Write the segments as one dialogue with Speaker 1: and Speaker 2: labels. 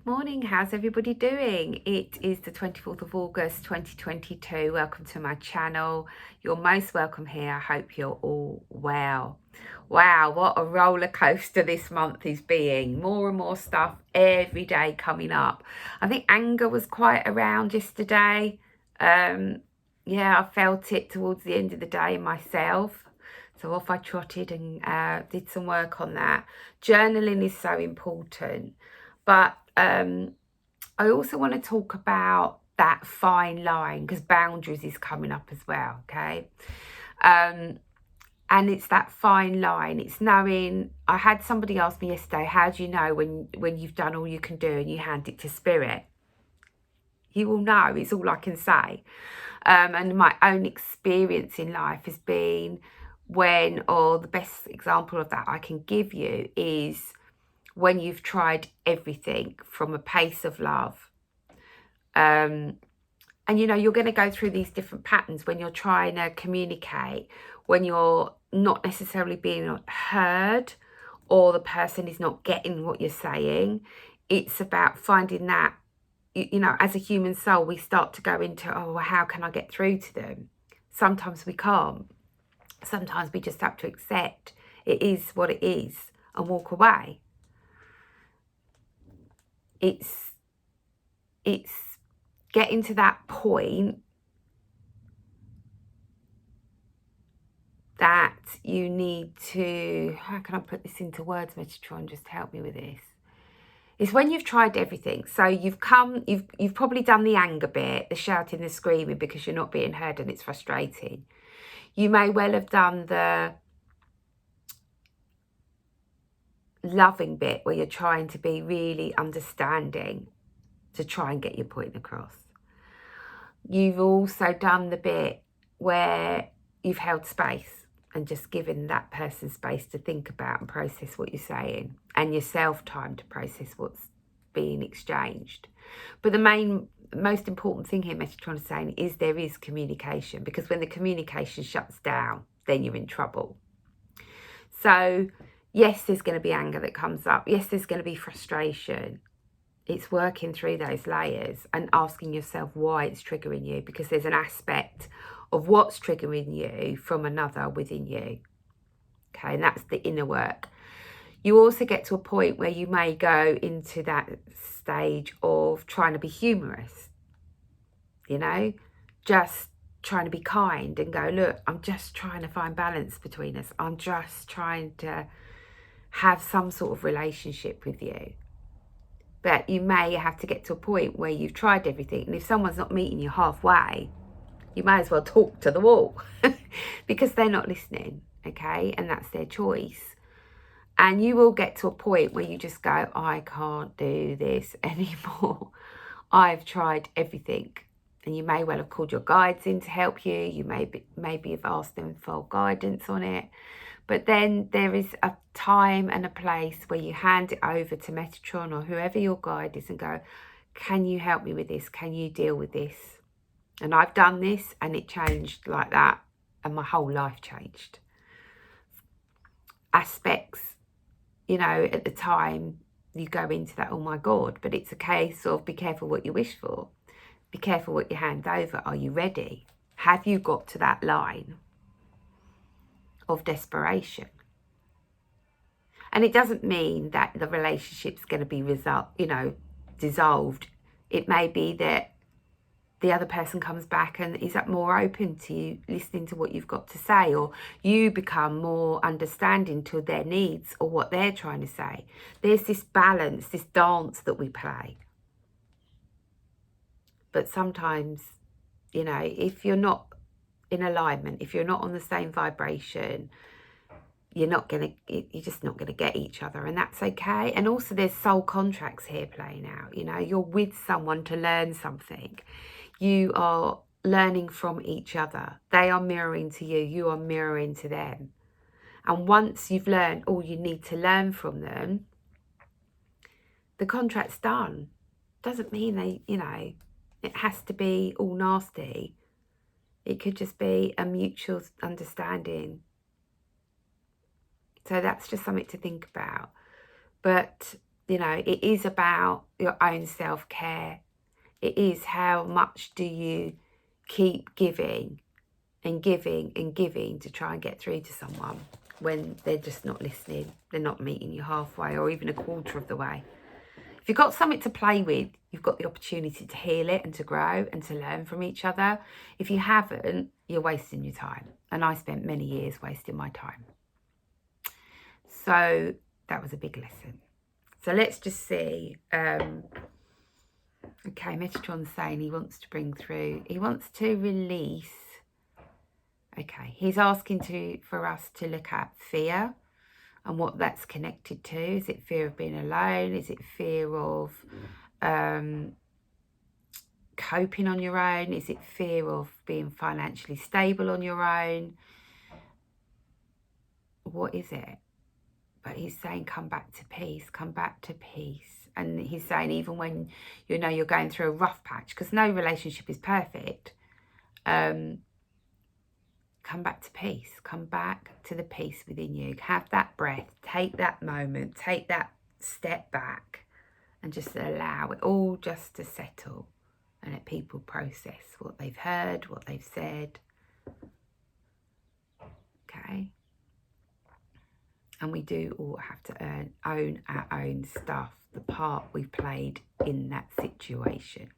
Speaker 1: Morning, how's everybody doing? It is the 24th of August 2022. Welcome to my channel. You're most welcome here. I hope you're all well. Wow, what a roller coaster this month is being. More and more stuff every day coming up. I think anger was quite around yesterday. Yeah, I felt it towards the end of the day myself. So off I trotted and did some work on that. Journaling is so important. But I also want to talk about that fine line, because boundaries is coming up as well, okay? And it's that fine line. It's knowing, I had somebody ask me yesterday, how do you know when you've done all you can do and you hand it to spirit? You will know, it's all I can say. And my own experience in life has been or the best example of that I can give you is when you've tried everything from a place of love. And you're going to go through these different patterns when you're trying to communicate, when you're not necessarily being heard, or the person is not getting what you're saying. It's about finding that, as a human soul, we start to go into, oh, well, how can I get through to them? Sometimes we can't. Sometimes we just have to accept it is what it is and walk away. It's getting to that point that you need to, how can I put this into words, Metatron, just help me with this. It's when you've tried everything. So you've probably done the anger bit, the shouting, the screaming because you're not being heard and it's frustrating. You may well have done the loving bit where you're trying to be really understanding to try and get your point across. You've also done the bit where you've held space and just given that person space to think about and process what you're saying, and yourself time to process what's being exchanged. But the most important thing here, Metatron is saying, is there is communication, because when the communication shuts down, then you're in trouble. So yes, there's going to be anger that comes up. Yes, there's going to be frustration. It's working through those layers and asking yourself why it's triggering you, because there's an aspect of what's triggering you from another within you. Okay, and that's the inner work. You also get to a point where you may go into that stage of trying to be humorous, just trying to be kind and go, look, I'm just trying to find balance between us. I'm just trying to have some sort of relationship with you. But you may have to get to a point where you've tried everything. And if someone's not meeting you halfway, you may as well talk to the wall because they're not listening, okay? And that's their choice. And you will get to a point where you just go, I can't do this anymore. I've tried everything. And you may well have called your guides in to help you. You maybe have asked them for guidance on it. But then there is a time and a place where you hand it over to Metatron or whoever your guide is and go, can you help me with this? Can you deal with this? And I've done this and it changed like that. And my whole life changed. Aspects, at the time you go into that, oh my God, but it's a case of be careful what you wish for. Be careful what you hand over. Are you ready? Have you got to that line of desperation? And it doesn't mean that the relationship's going to be dissolved. It may be that the other person comes back and is more open to you listening to what you've got to say, or you become more understanding to their needs or what they're trying to say. There's this balance, this dance that we play. But sometimes, if you're not in alignment, if you're not on the same vibration, you're just not gonna get each other, and that's okay. And also there's soul contracts here playing out. You're with someone to learn something. You are learning from each other. They are mirroring to you. You are mirroring to them. And once you've learned all you need to learn from them, the contract's done. Doesn't mean it has to be all nasty. It could just be a mutual understanding. So that's just something to think about. But You know, it is about your own self-care. It is how much do you keep giving and giving and giving to try and get through to someone when they're just not listening. They're not meeting you halfway or even a quarter of the way. If you've got something to play with, you've got the opportunity to heal it and to grow and to learn from each other. If you haven't, you're wasting your time. And I spent many years wasting my time. So that was a big lesson. So let's just see. Okay, Metatron's saying he wants to bring through, he wants to release. Okay, he's asking for us to look at fear and what that's connected to. Is it fear of being alone? Is it fear of coping on your own? Is it fear of being financially stable on your own? What is it? But he's saying come back to peace, come back to peace. And he's saying even when you know you're going through a rough patch, because no relationship is perfect, come back to peace. Come back to the peace within you. Have that breath. Take that moment. Take that step back and just allow it all just to settle and let people process what they've heard, what they've said. Okay? And we do all have to own our own stuff, the part we've played in that situation.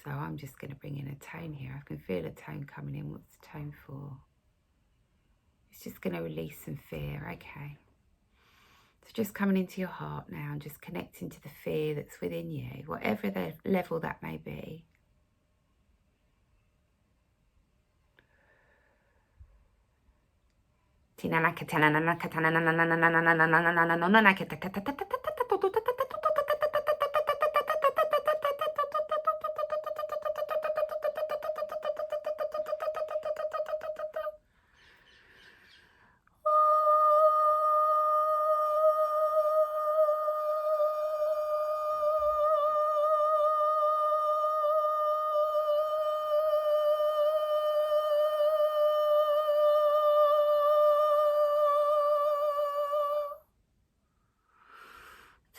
Speaker 1: So I'm just going to bring in a tone here. I can feel a tone coming in. What's the tone for? It's just going to release some fear. Okay. So just coming into your heart now and just connecting to the fear that's within you, whatever the level that may be.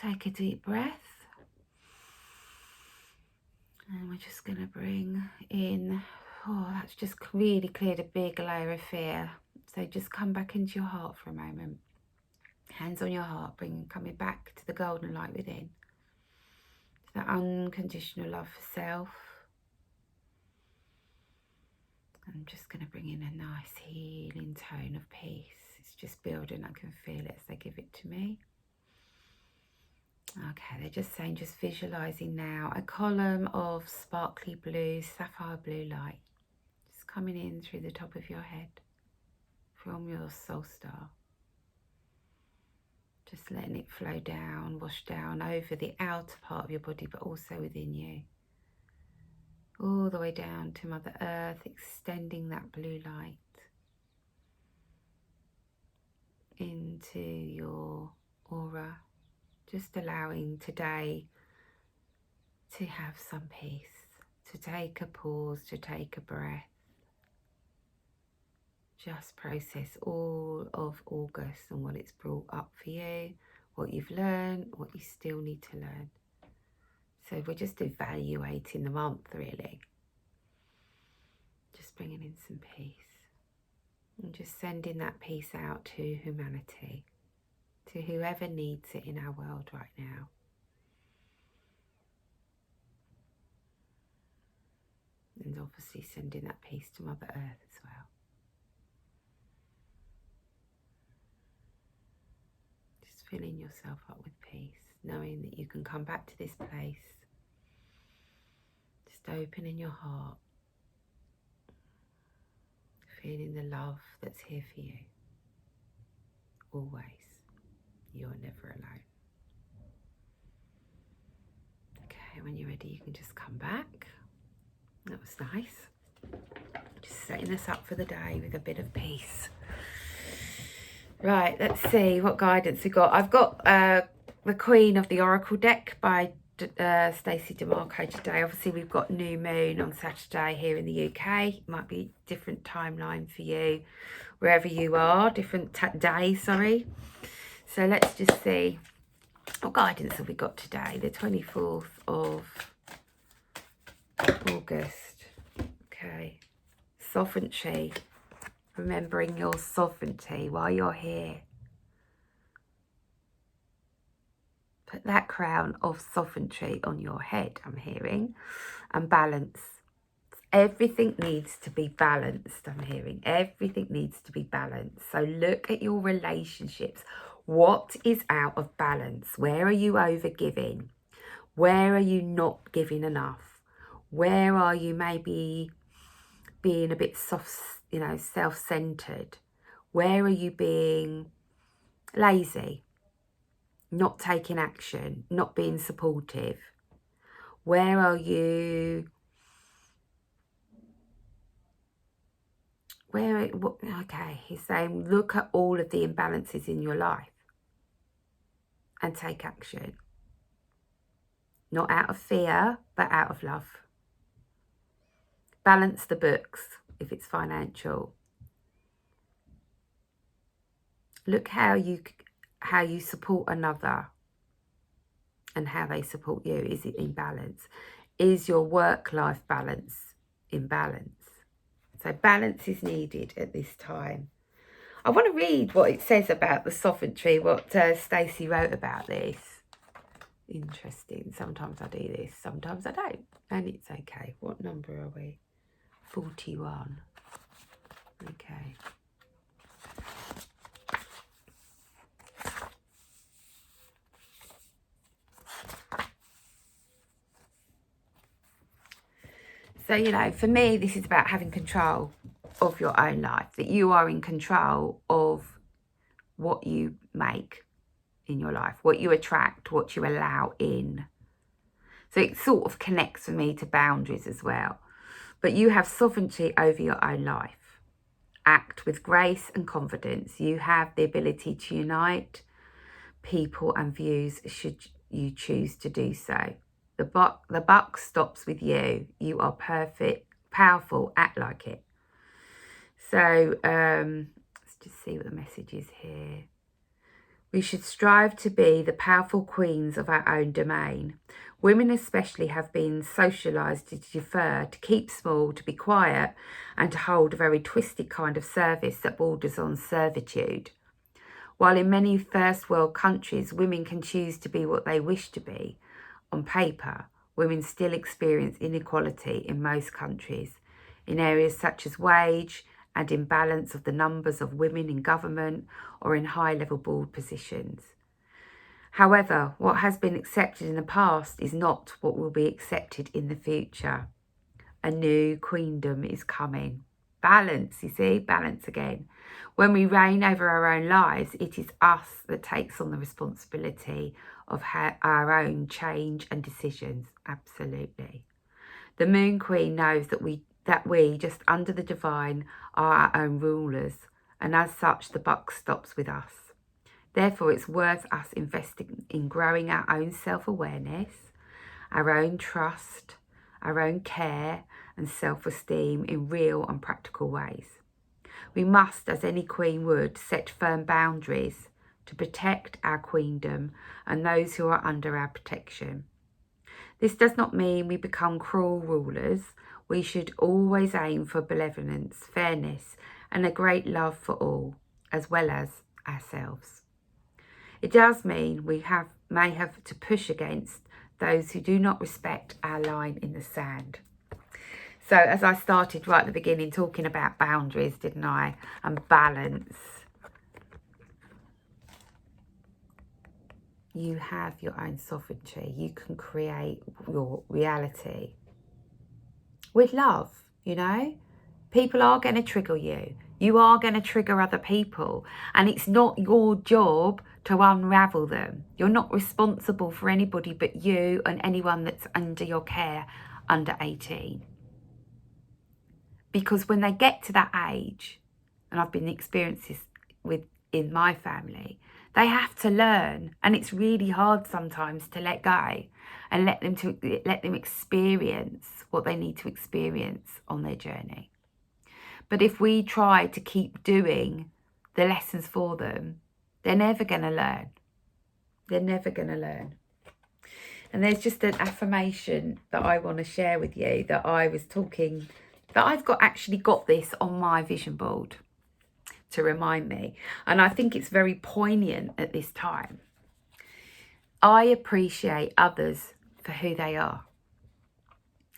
Speaker 1: Take a deep breath. And we're just going to bring in, that's just really cleared a big layer of fear. So just come back into your heart for a moment. Hands on your heart, coming back to the golden light within. To that unconditional love for self. I'm just going to bring in a nice healing tone of peace. It's just building, I can feel it as they give it to me. Okay, they're just saying, just visualising now a column of sparkly blue, sapphire blue light. Just coming in through the top of your head, from your soul star. Just letting it flow down, wash down over the outer part of your body, but also within you. All the way down to Mother Earth, extending that blue light into your aura. Just allowing today to have some peace, to take a pause, to take a breath. Just process all of August and what it's brought up for you, what you've learned, what you still need to learn. So we're just evaluating the month, really. Just bringing in some peace. And just sending that peace out to humanity. To whoever needs it in our world right now. And obviously sending that peace to Mother Earth as well. Just filling yourself up with peace, knowing that you can come back to this place. Just opening your heart. Feeling the love that's here for you. Always. You're never alone. Okay, when you're ready, you can just come back. That was nice. Just setting us up for the day with a bit of peace. Right, let's see what guidance we got. I've got the Queen of the Oracle deck by Stacey DeMarco today. Obviously, we've got new moon on Saturday here in the UK. It might be different timeline for you, wherever you are, different day, sorry. So let's just see. What guidance have we got today? The 24th of August. Okay. Sovereignty. Remembering your sovereignty while you're here. Put that crown of sovereignty on your head, I'm hearing. And balance. Everything needs to be balanced, I'm hearing. Everything needs to be balanced. So look at your relationships. What is out of balance? Where are you over giving? Where are you not giving enough? Where are you maybe being a bit soft, self-centered? Where are you being lazy? Not taking action, not being supportive? Where are you? Okay, he's saying look at all of the imbalances in your life and take action. Not out of fear, but out of love. Balance the books if it's financial. Look how you support another and how they support you. Is it in balance? Is your work-life balance in balance? So balance is needed at this time. I want to read what it says about the sovereignty, what Stacey wrote about this. Interesting. Sometimes I do this, sometimes I don't. And it's okay. What number are we? 41. Okay. So, for me, this is about having control of your own life, that you are in control of what you make in your life, what you attract, what you allow in. So it sort of connects for me to boundaries as well. But you have sovereignty over your own life. Act with grace and confidence. You have the ability to unite people and views should you choose to do so. The buck stops with you. You are perfect, powerful, act like it. So let's just see what the message is here. We should strive to be the powerful queens of our own domain. Women especially have been socialised to defer, to keep small, to be quiet, and to hold a very twisted kind of service that borders on servitude. While in many first world countries, women can choose to be what they wish to be, on paper, women still experience inequality in most countries, in areas such as wage and imbalance of the numbers of women in government or in high-level board positions. However, what has been accepted in the past is not what will be accepted in the future. A new queendom is coming. Balance, you see, balance again. When we reign over our own lives, it is us that takes on the responsibility of our own change and decisions. Absolutely. The Moon Queen knows that we, just under the divine, are our own rulers, and as such, the buck stops with us. Therefore, it's worth us investing in growing our own self-awareness, our own trust, our own care and self-esteem in real and practical ways. We must, as any queen would, set firm boundaries to protect our queendom and those who are under our protection. This does not mean we become cruel rulers. We should always aim for benevolence, fairness, and a great love for all, as well as ourselves. It does mean we may have to push against those who do not respect our line in the sand. So as I started right at the beginning talking about boundaries, didn't I? And balance. You have your own sovereignty. You can create your reality with love, People are going to trigger you. You are going to trigger other people. And it's not your job to unravel them. You're not responsible for anybody but you and anyone that's under your care under 18. Because when they get to that age, and I've been experiencing this with in my family. They have to learn, and it's really hard sometimes to let go and let them experience what they need to experience on their journey. But if we try to keep doing the lessons for them, they're never going to learn. They're never going to learn. And there's just an affirmation that I want to share with you that I've actually got this on my vision board to remind me. And I think it's very poignant at this time. I appreciate others for who they are.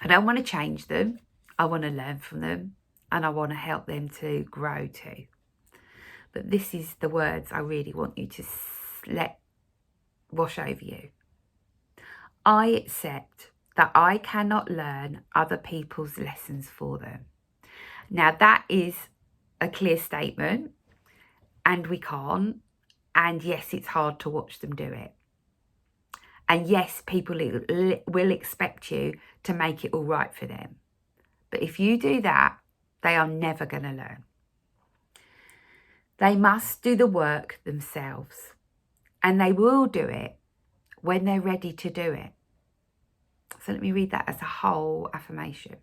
Speaker 1: I don't want to change them. I want to learn from them, and I want to help them to grow too. But this is the words I really want you to let wash over you. I accept that I cannot learn other people's lessons for them. Now that is a clear statement, and we can't. And yes, it's hard to watch them do it. And yes, people will expect you to make it all right for them. But if you do that, they are never going to learn. They must do the work themselves. And they will do it when they're ready to do it. So let me read that as a whole affirmation.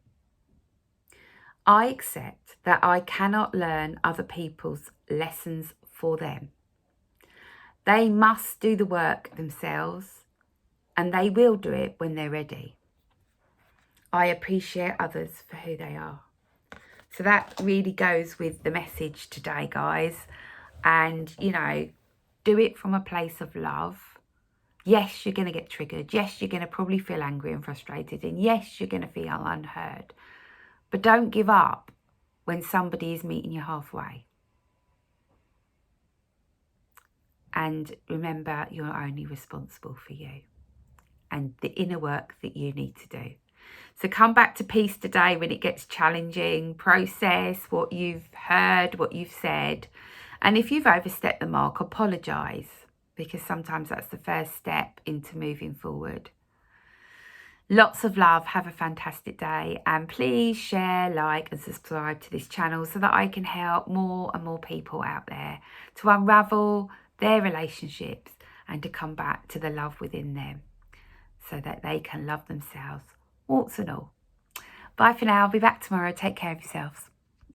Speaker 1: I accept that I cannot learn other people's lessons for them. They must do the work themselves, and they will do it when they're ready. I appreciate others for who they are. So that really goes with the message today, guys. And, do it from a place of love. Yes, you're going to get triggered. Yes, you're going to probably feel angry and frustrated. And yes, you're going to feel unheard. But don't give up when somebody is meeting you halfway. And remember, you're only responsible for you and the inner work that you need to do. So come back to peace today when it gets challenging. Process what you've heard, what you've said. And if you've overstepped the mark, apologise, because sometimes that's the first step into moving forward. Lots of love. Have a fantastic day. And please share, like and subscribe to this channel so that I can help more and more people out there to unravel their relationships and to come back to the love within them so that they can love themselves, warts and all. Bye for now. I'll be back tomorrow. Take care of yourselves.